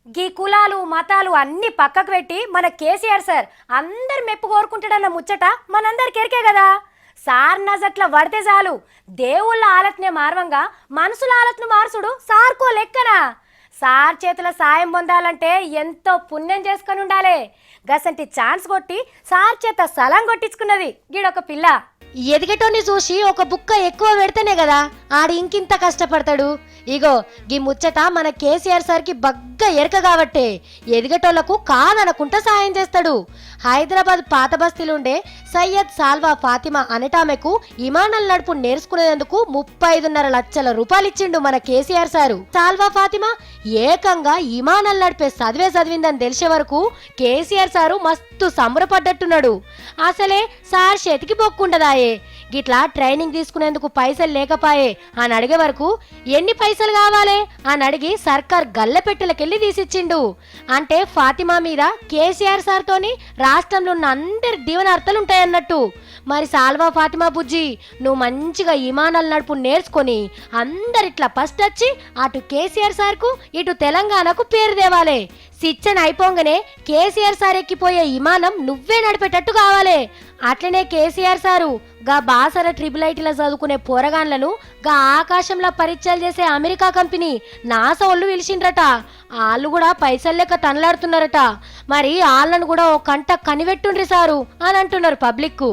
గీ కులాలు మతాలు అన్ని పక్కకు పెట్టి మన కేసీఆర్ సార్ అందరు మెప్పు కోరుకుంటాడన్న ముచ్చట మనందరికి ఎరికే కదా. సార్ నజట్ల పడితే చాలు దేవుళ్ళ ఆలత్నే మార్వంగా మనుషుల ఆలత్ను మార్చుడు సార్కో లెక్కనా. సార్ చేతుల సాయం పొందాలంటే ఎంతో పుణ్యం చేసుకొని ఉండాలి. గసంటి ఛాన్స్ కొట్టి సార్ చేత సలం కొట్టించుకున్నది గీడొక పిల్ల. ఎదిగటోని చూసి ఒక బుక్క ఎక్కువ పెడితేనే కదా ఆడి ఇంకింత కష్టపడతాడు. ఇగో గీ ముచ్చట మన కేసీఆర్ సార్కి బగ్గా ఎరక కాబట్టే ఎదిగటోళ్లకు కాదనకుంటా సాయం చేస్తాడు. హైదరాబాద్ పాత బస్తీలుండే సయ్యద్ సాల్వా ఫాతిమా అనేటామెకు విమానాల నడుపు నేర్చుకునేందుకు 35.5 లక్షల రూపాయలు ఇచ్చిండు మన కేసీఆర్ సారు. సాల్వా ఫాతిమా ఏకంగా విమానాలు నడిపే చదివిందని తెలిసే వరకు కేసీఆర్ సారు మస్తు సంబరపడ్డట్టున్నాడు. అసలే సార్ చేతికి బొక్కుండదాయే. గిట్లా ట్రైనింగ్ తీసుకునేందుకు పైసలు లేకపాయే అని అడిగే వరకు ఎన్ని పైసలు కావాలే అని అడిగి సర్కార్ గల్లెపెట్టెలకెళ్ళి తీసిచ్చిండు. అంటే ఫాతిమా మీద కేసీఆర్ సార్ తోని రాష్ట్రంలో ఉన్న అందరి దీవనార్థాలు ఉంటాయన్నట్టు. మరి సాల్వా ఫాతిమా బుజ్జి, నువ్వు మంచిగా విమానాలు నడుపు నేర్చుకొని అందరిట్లా ఫస్ట్ వచ్చి అటు కేసీఆర్ సార్కు ఇటు తెలంగాణకు పేరు తేవాలే. శిక్షణ అయిపోగానే కేసీఆర్ సార్ ఎక్కిపోయే విమానం నువ్వే నడిపేటట్టు కావాలి. అట్లనే కేసీఆర్ సారు గా బాసర ట్రిపుల్ ఐటీలో చదువుకునే పోరగాన్లను గా ఆకాశంలో పరీక్షలు చేసే అమెరికా కంపెనీ నాసా ఒళ్ళు పిలిచిండ్రట. వాళ్ళు కూడా పైసలు లెక్క తనలాడుతున్నారట. మరి వాళ్ళను కూడా ఓ కంట కనిపెట్టుండ్రి సారు అని అంటున్నారు పబ్లిక్.